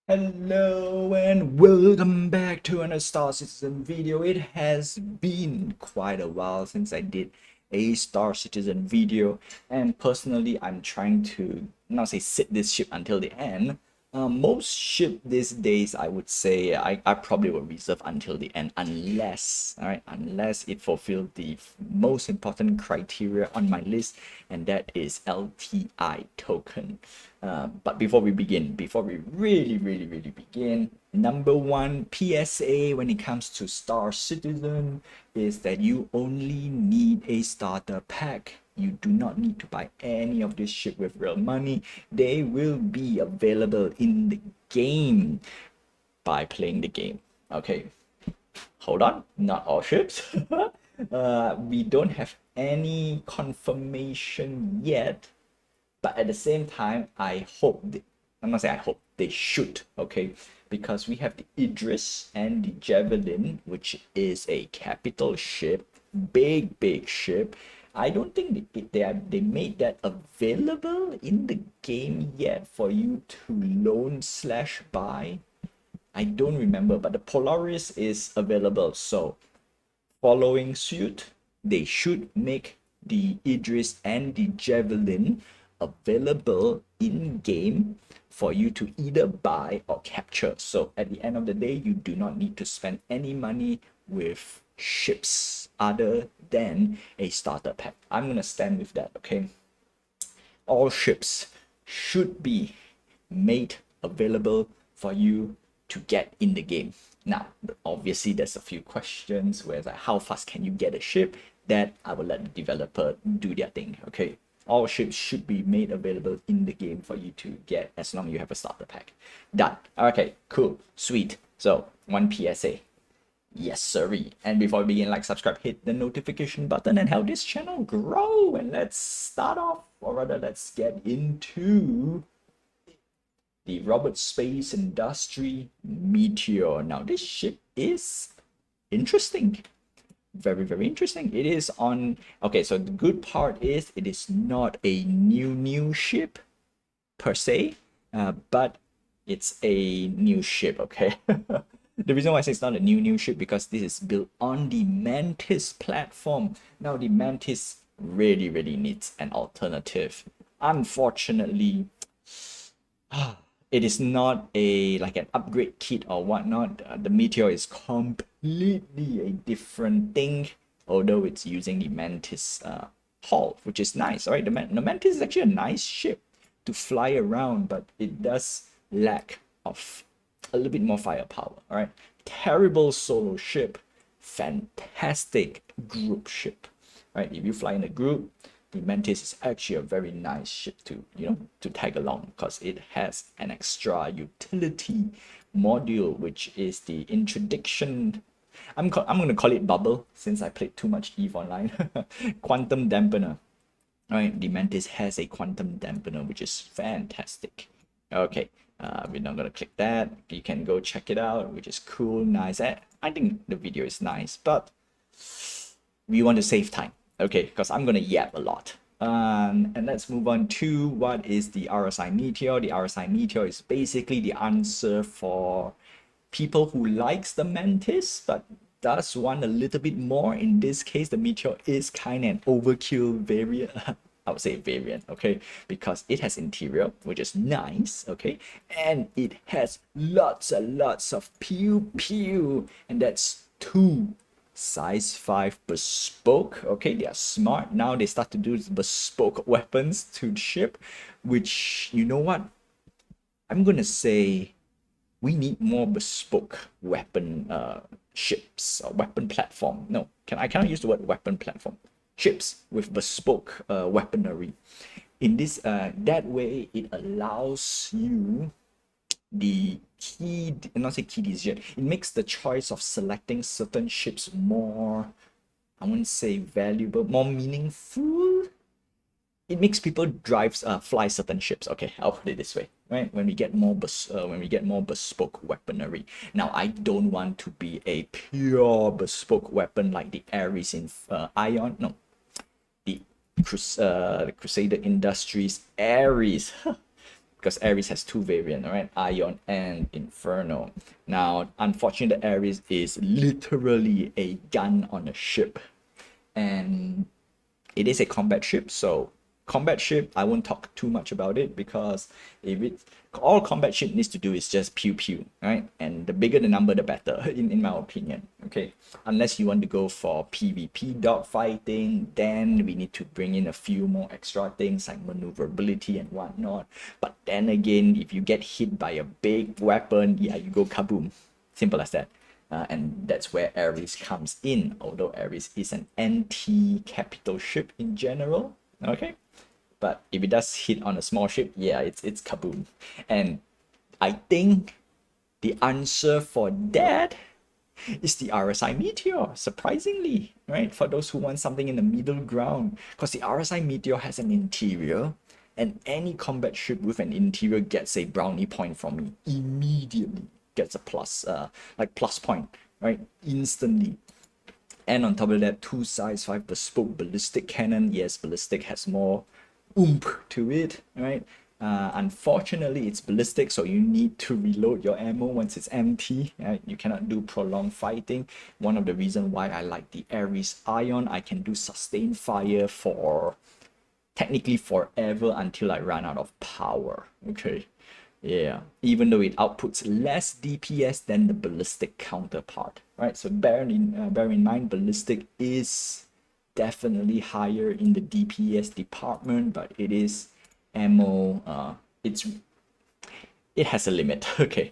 Hello and welcome back to another Star Citizen video. It has been quite a while since I did a Star Citizen video, and personally I'm trying to not say sit this ship until the end. Most ship these days I would say I probably will reserve until the end unless it fulfills the most important criteria on my list, and that is LTI token. But before we really begin, number one PSA when it comes to Star Citizen is that you only need a starter pack. You do not need to buy any of this shit with real money. They will be available in the game by playing the game. Okay, hold on, not all ships. We don't have any confirmation yet, but at the same time I'm not saying I hope, they should, okay, because we have the Idris and the Javelin, which is a capital ship, big ship. I don't think they made that available in the game yet for you to loan slash buy. I don't remember, but the Polaris is available, so following suit, they should make the Idris and the Javelin available in game for you to either buy or capture. So at the end of the day, you do not need to spend any money with ships other than a starter pack. I'm gonna stand with that, okay? All ships should be made available for you to get in the game. Now, obviously, there's a few questions where like, how fast can you get a ship? That I will let the developer do their thing. Okay, all ships should be made available in the game for you to get as long as you have a starter pack. Done. Okay, cool, sweet. So one PSA. Yes, sirree. And before we begin, like, subscribe, hit the notification button, and help this channel grow. And let's start off, or rather, let's get into the Robert Space Industry Meteor. Now, this ship is interesting. Very interesting. It is on. Okay, so the good part is it is not a new ship per se, but it's a new ship. Okay. The reason why I say it's not a new ship because this is built on the Mantis platform. Now the Mantis really needs an alternative. Unfortunately, it is not a like an upgrade kit or whatnot. The Meteor is completely a different thing, although it's using the Mantis hull, which is nice. All right, the Mantis is actually a nice ship to fly around, but it does lack of a little bit more firepower. All right, terrible solo ship, fantastic group ship. All right, if you fly in a group, the Mantis is actually a very nice ship to to tag along because it has an extra utility module, which is the introduction. I'm gonna call it bubble since I played too much EVE Online. Quantum dampener. All right, the Mantis has a quantum dampener, which is fantastic. Okay, we're not gonna click that. You can go check it out, which is cool, nice. I think the video is nice, but we want to save time, okay, because I'm gonna yap a lot. And let's move on to what is the RSI Meteor. The RSI Meteor is basically the answer for people who likes the Mantis but does want a little bit more. In this case, the Meteor is kind of an overkill variant. I would say variant, okay, because it has interior, which is nice, okay, and it has lots and lots of pew pew, and that's two size 5 bespoke. Okay, they are smart now. They start to do bespoke weapons to the ship, which, you know what, I'm gonna say we need more bespoke weapon ships or weapon platform. No, I cannot use the word weapon platform. Ships with bespoke weaponry. In this that way it allows you the key, not say key decision, it makes the choice of selecting certain ships more, I wouldn't say valuable, more meaningful. It makes people fly certain ships. Okay, I'll put it this way, right? When we get more bespoke weaponry. Now, I don't want to be a pure bespoke weapon like the Ares in Ion. No, the Crusader Industries Ares. because Ares has two variants, right? Ion and Inferno. Now, unfortunately, the Ares is literally a gun on a ship, and it is a combat ship. So combat ship, I won't talk too much about it, because if it's all combat ship needs to do is just pew pew, right? And the bigger the number, the better, in my opinion. Okay, unless you want to go for PvP dogfighting, then we need to bring in a few more extra things like maneuverability and whatnot. But then again, if you get hit by a big weapon, yeah, you go kaboom. Simple as that. And that's where Ares comes in, although Ares is an anti-capital ship in general. Okay, but if it does hit on a small ship, yeah, it's kaboom. And I think the answer for that is the RSI Meteor, surprisingly, right? For those who want something in the middle ground, because the RSI Meteor has an interior, and any combat ship with an interior gets a brownie point from me immediately. Gets a plus, like plus point, right? Instantly. And on top of that, 2 size 5 bespoke ballistic cannon. Yes, ballistic has more oomph to it, right? Unfortunately, it's ballistic, so you need to reload your ammo once it's empty, right? You cannot do prolonged fighting. One of the reasons why I like the Ares Ion, I can do sustained fire for technically forever until I run out of power. Okay, yeah, even though it outputs less DPS than the ballistic counterpart, right? So bear in mind, ballistic is definitely higher in the DPS department, but it is ammo. It has a limit. Okay.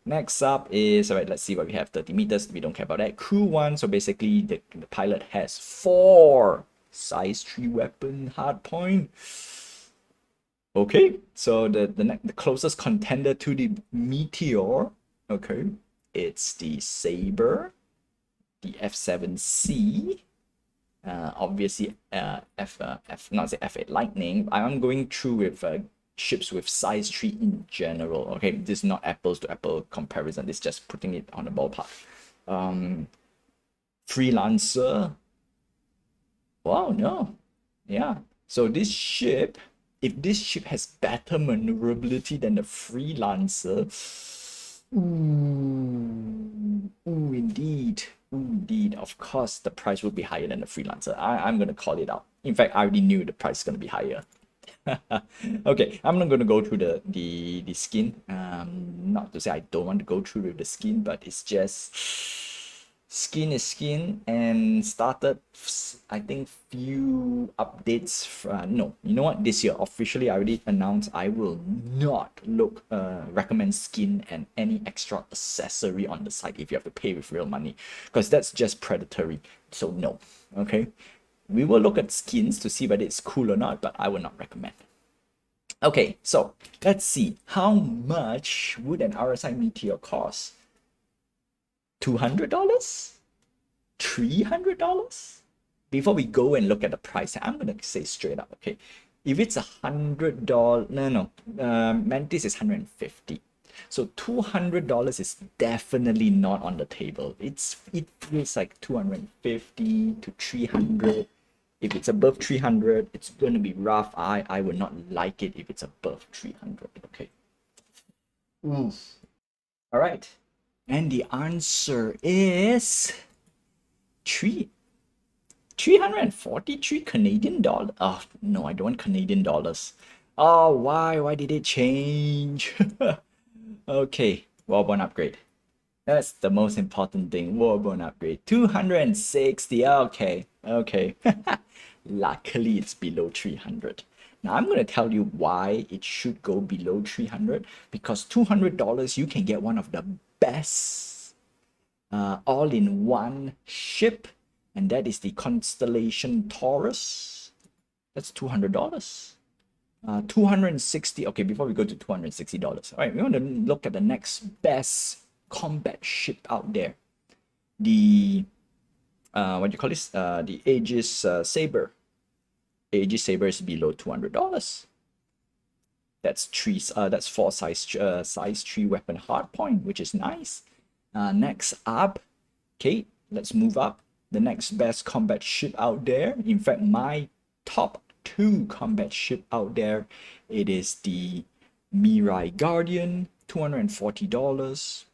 Next up is, all right, let's see what we have. 30 meters, we don't care about that. Crew 1, so basically the pilot has 4 size 3 weapon hardpoint. Okay, so the closest contender to the Meteor, okay, it's the Saber, the F7C, obviously not say F8 Lightning. I'm going through with ships with size 3 in general. Okay, this is not apples to apple comparison. This is just putting it on the ballpark. Freelancer. Wow, no, yeah. So this ship, if this ship has better maneuverability than the Freelancer, indeed, of course, the price will be higher than the Freelancer. I'm gonna call it out. In fact, I already knew the price is gonna be higher. Okay, I'm not gonna go through the skin. Not to say I don't want to go through with the skin, but it's just skin is skin, and started, I think, few updates. No, you know what, this year officially I already announced I will not recommend skin and any extra accessory on the site if you have to pay with real money, because that's just predatory. So no. Okay, we will look at skins to see whether it's cool or not, but I will not recommend. Okay, so let's see, how much would an RSI Meteor cost? $200? $300? Before we go and look at the price, I'm gonna say straight up, okay, if it's $100, no, Mantis is 150, so $200 is definitely not on the table. It feels like 250 to 300. If it's above 300, it's gonna be rough. I would not like it if it's above 300. Okay. All right. And the answer is 343 Canadian dollars. Oh no, I don't want Canadian dollars. Oh, why did it change? Okay, Warbone upgrade. That's the most important thing. Warbone upgrade. 260. Okay. Luckily, it's below 300. Now, I'm going to tell you why it should go below 300. Because $200, you can get one of the best all-in-one ship. And that is the Constellation Taurus. That's $200. 260. Okay, before we go to $260. All right, we want to look at the next best combat ship out there. The what do you call this? The Aegis Saber. Aegis Saber is below $200. That's 4 size 3 weapon hardpoint, which is nice. Next up, let's move up. The next best combat ship out there. In fact, my top two combat ship out there. It is the Mirai Guardian, $240.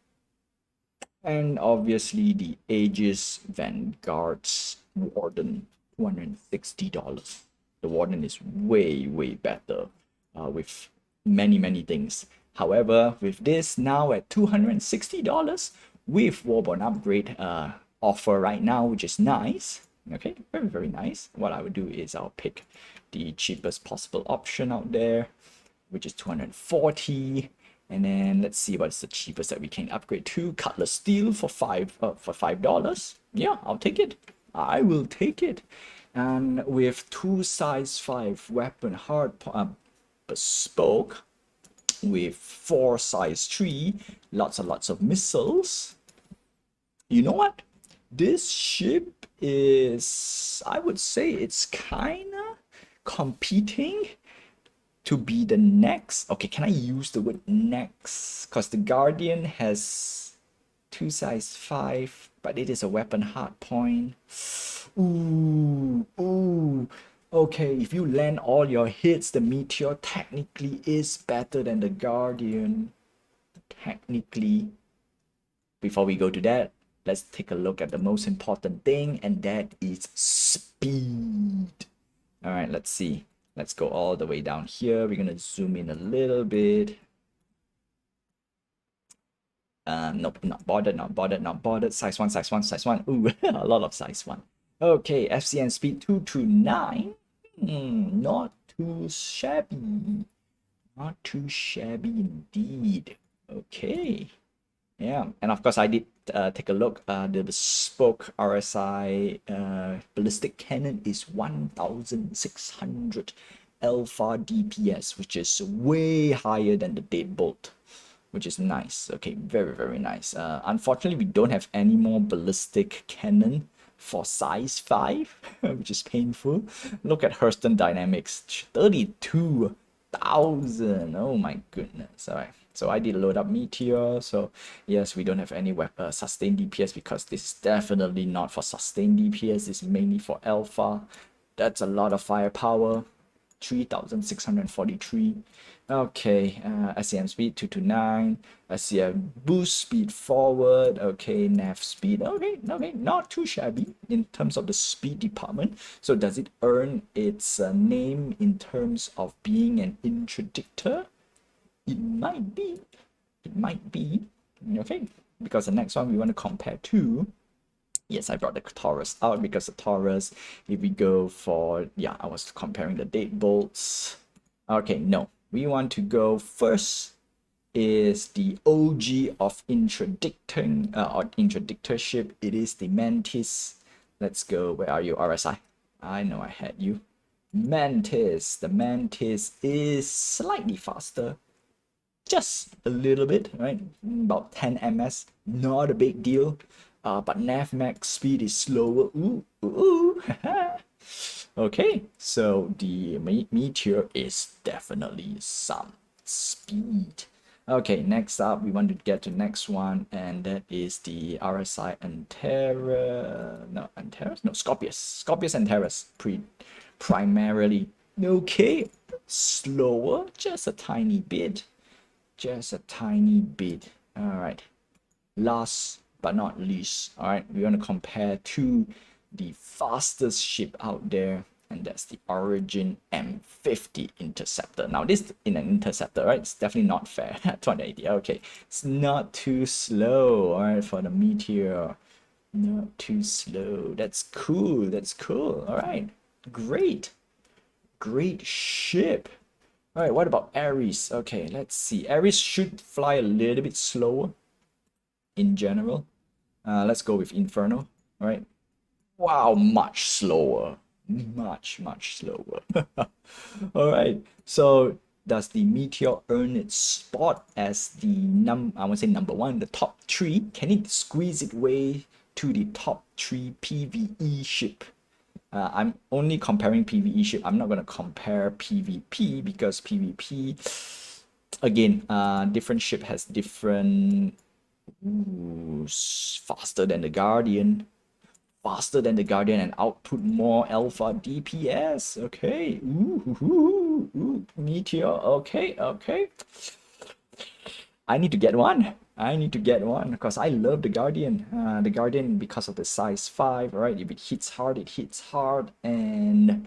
And obviously the Aegis Vanguard's Warden, $260. The Warden is way better with many things. However, with this now at $260 with Warborn upgrade offer right now, which is nice. Okay, very nice. What I would do is I'll pick the cheapest possible option out there, which is 240. And then let's see what's the cheapest that we can upgrade to. Cutlass Steel for $5. Yeah, I'll take it. I will take it. And with two size 5 weapon hard bespoke, with 4 size 3, lots and lots of missiles. You know what? This ship is, I would say it's kinda competing to be the next. Okay, can I use the word next? Because the Guardian has 2 size 5, but it is a weapon hard point. Ooh. Okay, if you land all your hits, the Meteor technically is better than the Guardian. Technically. Before we go to that, let's take a look at the most important thing, and that is speed. All right, let's see. Let's go all the way down here. We're gonna zoom in a little bit. Nope, not bothered. Size 1. Ooh, a lot of size 1. Okay, FCN speed 229. Not too shabby. Not too shabby indeed. Okay. Yeah, and of course I did take a look. The bespoke RSI ballistic cannon is 1600 alpha DPS, which is way higher than the Deadbolt, which is nice. Okay, very nice. Unfortunately, we don't have any more ballistic cannon for size 5, which is painful. Look at Hurston Dynamics, 32,000. Oh my goodness. All right. So I did load up Meteor. So yes, we don't have any weapon sustained DPS because this is definitely not for sustained DPS. This is mainly for alpha. That's a lot of firepower. 3,643. Okay, SCM speed 229. SCM boost speed forward. Okay, nav speed. Okay, not too shabby in terms of the speed department. So does it earn its name in terms of being an interdictor? It might be. Okay, because the next one we want to compare to. Yes, I brought the Taurus out because the Taurus, if we go for, yeah, I was comparing the Deadbolts. Okay, no, we want to go first is the OG of interdicting or interdictorship. It is the Mantis. Let's go. Where are you, RSI? I know I had you. Mantis. The Mantis is slightly faster. Just a little bit, right? About 10 ms, not a big deal. But nav max speed is slower. Ooh. Okay, so the Meteor is definitely some speed. Okay, next up, we want to get to next one, and that is the RSI Antera. No, Antares? No, Scorpius. Scorpius Antares, primarily. Okay, slower, just a tiny bit. All right, last but not least, all right, we want to compare to the fastest ship out there, and that's the Origin M50 Interceptor. Now this in an interceptor, right? It's definitely not fair. 280. Okay, it's not too slow. All right, for the Meteor, not too slow. That's cool. All right, great ship. All right, what about Ares? Okay, let's see. Ares should fly a little bit slower in general. Let's go with Inferno. All right. Wow, much slower. Much slower. All right. So does the Meteor earn its spot as the I won't say number 1, the top 3? Can it squeeze its way to the top 3 PvE ship? I'm only comparing PvE ship. I'm not going to compare PvP because PvP, again, different ship has different. Ooh, faster than the Guardian. faster than the Guardian and output more alpha DPS. Okay. Ooh, Meteor. Okay, okay. I need to get one. I need to get one because I love the Guardian. The Guardian because of the size 5, right? If it hits hard, it hits hard. And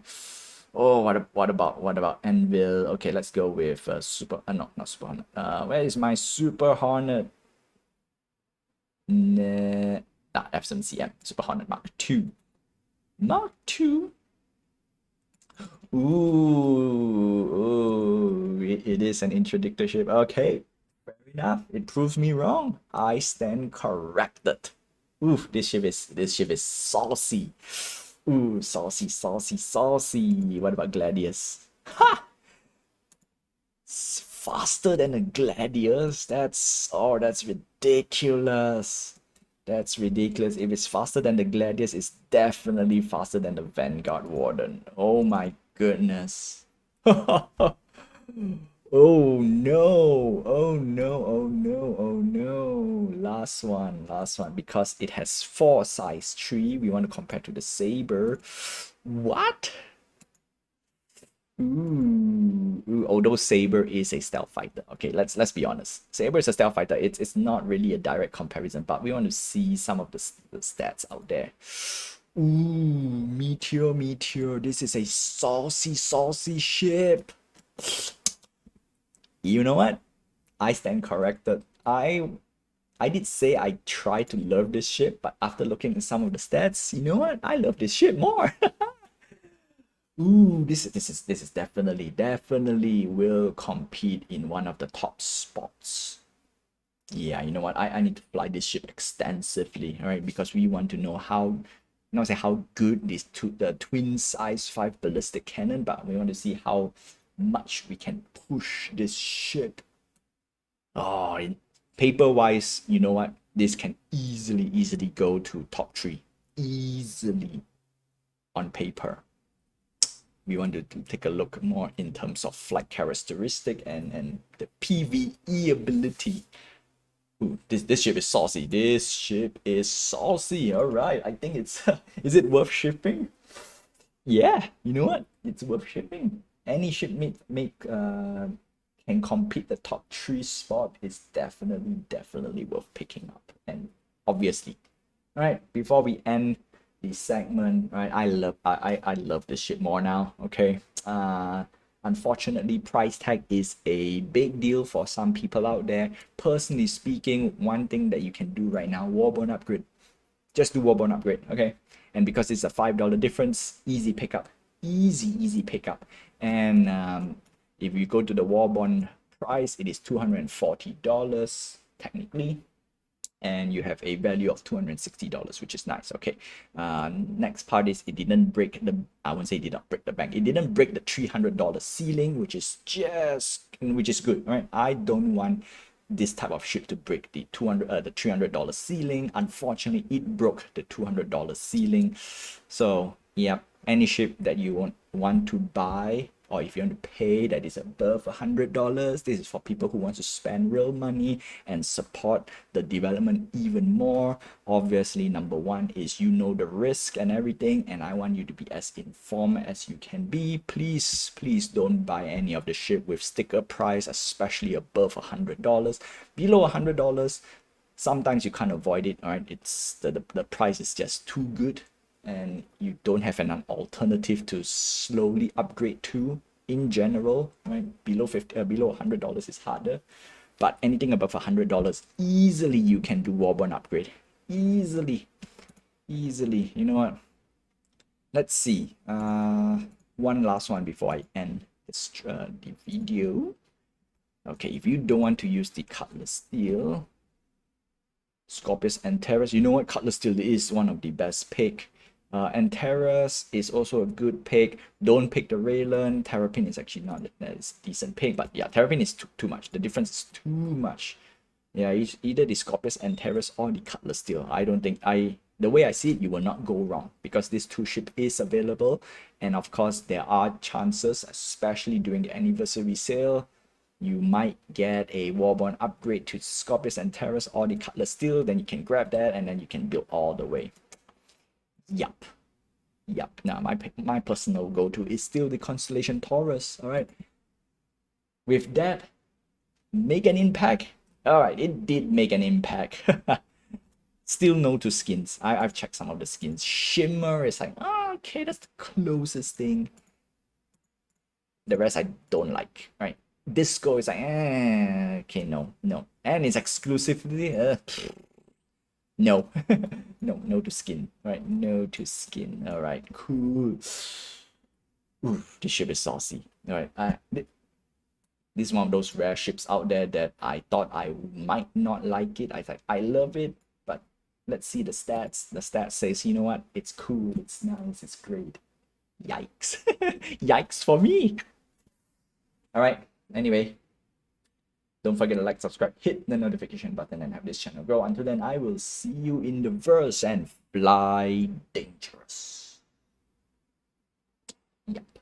oh, what about Anvil? Okay, let's go with Super. No, not Super Hornet. Where is my Super Hornet? Nah, F7CM Super Hornet Mark II. Mark II. Ooh, it is an interdictor ship. Okay, fair enough. It proves me wrong. I stand corrected. Ooh, this ship is saucy. Ooh, saucy, saucy, saucy. What about Gladius? Ha! It's faster than a Gladius. That's ridiculous. That's ridiculous. If it's faster than the Gladius, it's definitely faster than the Vanguard Warden. Oh my goodness. Oh no, oh no, oh no, oh no. Last one, because it has 4 size 3. We want to compare to the Saber. What? Although Saber is a stealth fighter. Okay, let's be honest. Saber is a stealth fighter. It's not really a direct comparison, but we want to see some of the stats out there. Ooh, Meteor. This is a saucy ship. You know what? I stand corrected. I did say I try to love this ship, but after looking at some of the stats, you know what? I love this ship more. Ooh, this is definitely will compete in one of the top spots. Yeah, you know what? I need to fly this ship extensively, all right? Because we want to know how, not say how good the twin size 5 ballistic cannon, but we want to see how much we can push this ship. Oh, paper wise, you know what? This can easily go to top 3. Easily on paper. We want to take a look more in terms of flight characteristic and the PvE ability. Ooh, this ship is saucy. This ship is saucy. All right, I think it's is it worth shipping? Yeah, you know what? It's worth shipping. Any ship can compete the top 3 spot is definitely worth picking up. And obviously, all right, before we end the segment, right, I love this ship more now. Okay, unfortunately, price tag is a big deal for some people out there. Personally speaking, one thing that you can do right now, Warbone upgrade. Just do Warbone upgrade, okay? And because it's a $5 difference, easy pickup. Easy pickup. And if you go to the Warbone price, it is $240 technically. And you have a value of $260, which is nice. Okay. Next part is it didn't break the, I won't say it did not break the bank. It didn't break the $300 ceiling, which is good, right? I don't want this type of ship to break the $300 ceiling. Unfortunately, it broke the $200 ceiling. So yeah, any ship that you want to buy, or if you want to pay that is above $100, this is for people who want to spend real money and support the development even more. Obviously, number one is you know the risk and everything, and I want you to be as informed as you can be. Please don't buy any of the ship with sticker price, especially above $100. Below $100, sometimes you can't avoid it. All right, it's the price is just too good, and you don't have an alternative to slowly upgrade to. In general, right, below $100 is harder, but anything above $100, easily you can do Warbone upgrade. Easily. You know what? Let's see. One last one before I end this the video. Okay, if you don't want to use the Cutlass Steel, Scorpius and Terrace, you know what? Cutlass Steel is one of the best pick. And Terrace is also a good pick. Don't pick the Raylan. Terrapin is actually not that decent pick, but yeah, Terrapin is too much. The difference is too much. Yeah, either the Scorpius and Terrace or the Cutlass Steel. I don't think the way I see it, you will not go wrong because this 2 ship is available, and of course there are chances, especially during the anniversary sale, you might get a Warbone upgrade to Scorpius and Terrace or the Cutlass Steel. Then you can grab that and then you can build all the way. Yup. Yup. Now my personal go-to is still the constellation Taurus. All right. With that, make an impact. All right, it did make an impact. Still no to skins. I've checked some of the skins. Shimmer is like, oh, okay, that's the closest thing. The rest I don't like, right? Disco is like, okay, no. And it's exclusively, no. No to skin, right? No to skin. All right, cool. Ooh, this ship is saucy. All right, this is one of those rare ships out there that I thought I might not like it. I love it, but let's see the stats. The stats says, you know what? It's cool, it's nice, it's great. Yikes. Yikes for me. All right, anyway, don't forget to like, subscribe, hit the notification button, and have this channel grow. Until then, I will see you in the verse, and fly dangerous. Yep.